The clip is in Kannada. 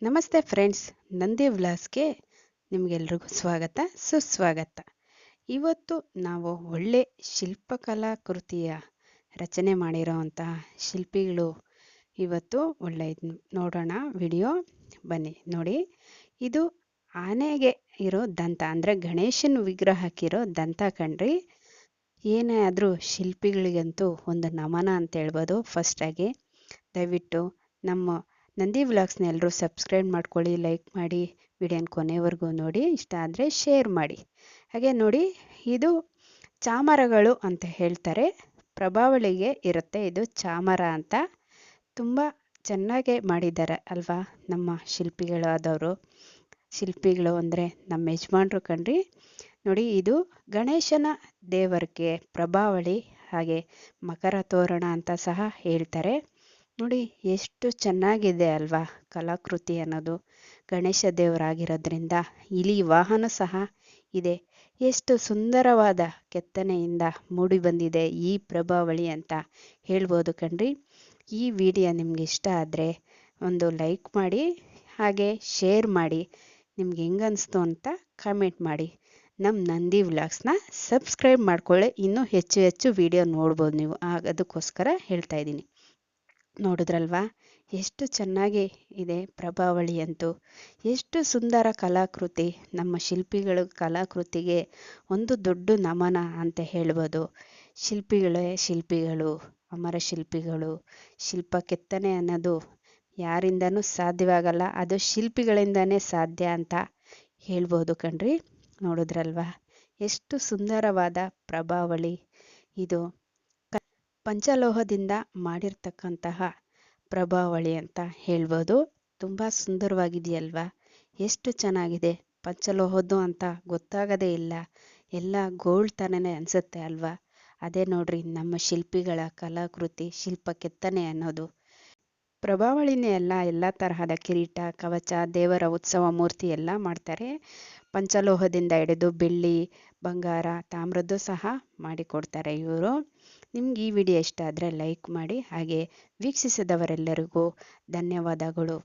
ನಮಸ್ತೆ ಫ್ರೆಂಡ್ಸ್, ನಂದಿ ವ್ಲಾಗ್ಸ್ಗೆ ನಿಮಗೆಲ್ರಿಗೂ ಸ್ವಾಗತ ಸುಸ್ವಾಗತ. ಇವತ್ತು ನಾವು ಒಳ್ಳೆ ಶಿಲ್ಪಕಲಾಕೃತಿಯ ರಚನೆ ಮಾಡಿರೋವಂತಹ ಶಿಲ್ಪಿಗಳು ಇವತ್ತು ಒಳ್ಳೆ ನೋಡೋಣ. ವಿಡಿಯೋ ಬನ್ನಿ ನೋಡಿ. ಇದು ಆನೆಗೆ ಇರೋ ದಂತ ಅಂದರೆ ಗಣೇಶನ ವಿಗ್ರಹಕ್ಕಿರೋ ದಂತ ಕಣ್ರಿ. ಏನೇ ಆದರೂ ಶಿಲ್ಪಿಗಳಿಗಂತೂ ಒಂದು ನಮನ ಅಂತ ಹೇಳ್ಬೋದು. ಫಸ್ಟಾಗಿ ದಯವಿಟ್ಟು ನಮ್ಮ ನಂದಿ ವ್ಲಾಗ್ಸ್ನ ಎಲ್ಲರೂ ಸಬ್ಸ್ಕ್ರೈಬ್ ಮಾಡ್ಕೊಳ್ಳಿ, ಲೈಕ್ ಮಾಡಿ, ವಿಡಿಯೋನ ಕೊನೆವರೆಗೂ ನೋಡಿ, ಇಷ್ಟ ಆದರೆ ಶೇರ್ ಮಾಡಿ. ಹಾಗೆ ನೋಡಿ, ಇದು ಚಾಮರಗಳು ಅಂತ ಹೇಳ್ತಾರೆ, ಪ್ರಭಾವಳಿಗೆ ಇರುತ್ತೆ ಇದು ಚಾಮರ ಅಂತ. ತುಂಬ ಚೆನ್ನಾಗೇ ಮಾಡಿದ್ದಾರೆ ಅಲ್ವಾ ನಮ್ಮ ಶಿಲ್ಪಿಗಳು ಅಂದರೆ ನಮ್ಮ ಯಜಮಾನ್ರು ಕಣ್ರಿ. ನೋಡಿ, ಇದು ಗಣೇಶನ ದೇವರಿಗೆ ಪ್ರಭಾವಳಿ, ಹಾಗೆ ಮಕರ ತೋರಣ ಅಂತ ಸಹ ಹೇಳ್ತಾರೆ. ನೋಡಿ ಎಷ್ಟು ಚೆನ್ನಾಗಿದೆ ಅಲ್ವಾ ಕಲಾಕೃತಿ ಅನ್ನೋದು. ಗಣೇಶ ದೇವರಾಗಿರೋದ್ರಿಂದ ಇಲಿ ವಾಹನ ಸಹ ಇದೆ. ಎಷ್ಟು ಸುಂದರವಾದ ಕೆತ್ತನೆಯಿಂದ ಮೂಡಿ ಬಂದಿದೆ ಈ ಪ್ರಭಾವಳಿ ಅಂತ ಹೇಳ್ಬೋದು ಕಣ್ರಿ. ಈ ವಿಡಿಯೋ ನಿಮ್ಗೆ ಇಷ್ಟ ಆದರೆ ಒಂದು ಲೈಕ್ ಮಾಡಿ, ಹಾಗೆ ಶೇರ್ ಮಾಡಿ, ನಿಮ್ಗೆ ಹೆಂಗನ್ನಿಸ್ತು ಅಂತ ಕಮೆಂಟ್ ಮಾಡಿ. ನಮ್ಮ ನಂದಿ ವ್ಲಾಗ್ಸ್ನ ಸಬ್ಸ್ಕ್ರೈಬ್ ಮಾಡ್ಕೊಳ್ಳಿ, ಇನ್ನೂ ಹೆಚ್ಚು ಹೆಚ್ಚು ವಿಡಿಯೋ ನೋಡ್ಬೋದು ನೀವು, ಅದಕ್ಕೋಸ್ಕರ ಹೇಳ್ತಾ ಇದ್ದೀನಿ. ನೋಡಿದ್ರಲ್ವಾ ಎಷ್ಟು ಚೆನ್ನಾಗಿ ಇದೆ ಪ್ರಭಾವಳಿ ಅಂತೂ. ಎಷ್ಟು ಸುಂದರ ಕಲಾಕೃತಿ. ನಮ್ಮ ಕಲಾಕೃತಿಗೆ ಒಂದು ದೊಡ್ಡ ನಮನ ಅಂತ ಹೇಳ್ಬೋದು. ಶಿಲ್ಪಿಗಳು, ಅಮರ ಶಿಲ್ಪಿಗಳು. ಶಿಲ್ಪ ಕೆತ್ತನೆ ಅನ್ನೋದು ಯಾರಿಂದನೂ ಸಾಧ್ಯವಾಗಲ್ಲ, ಅದು ಶಿಲ್ಪಿಗಳಿಂದನೇ ಸಾಧ್ಯ ಅಂತ ಹೇಳ್ಬೋದು ಕಣ್ರಿ. ನೋಡಿದ್ರಲ್ವಾ ಎಷ್ಟು ಸುಂದರವಾದ ಪ್ರಭಾವಳಿ. ಇದು ಪಂಚಲೋಹದಿಂದ ಮಾಡಿರ್ತಕ್ಕಂತಹ ಪ್ರಭಾವಳಿ ಅಂತ ಹೇಳ್ಬೋದು. ತುಂಬ ಸುಂದರವಾಗಿದೆಯಲ್ವಾ, ಎಷ್ಟು ಚೆನ್ನಾಗಿದೆ. ಪಂಚಲೋಹದ್ದು ಅಂತ ಗೊತ್ತಾಗದೇ ಇಲ್ಲ, ಎಲ್ಲ ಗೋಲ್ಡ್ ಥರನೇ ಅನಿಸುತ್ತೆ ಅಲ್ವಾ. ಅದೇ ನೋಡ್ರಿ ನಮ್ಮ ಶಿಲ್ಪಿಗಳ ಕಲಾಕೃತಿ, ಶಿಲ್ಪ ಕೆತ್ತನೆ ಅನ್ನೋದು. ಪ್ರಭಾವಳಿನೇ ಎಲ್ಲ ತರಹದ ಕಿರೀಟ, ಕವಚ, ದೇವರ ಉತ್ಸವ ಮೂರ್ತಿ ಎಲ್ಲ ಮಾಡ್ತಾರೆ. ಪಂಚಲೋಹದಿಂದ ಹಿಡಿದು ಬೆಳ್ಳಿ, ಬಂಗಾರ, ತಾಮ್ರದ್ದು ಸಹ ಮಾಡಿಕೊಡ್ತಾರೆ ಇವರು. ನಿಮ್ಗೆ ಈ ವಿಡಿಯೋ ಇಷ್ಟ ಆದರೆ ಲೈಕ್ ಮಾಡಿ, ಹಾಗೆ ವೀಕ್ಷಿಸಿದವರೆಲ್ಲರಿಗೂ ಧನ್ಯವಾದಗಳು.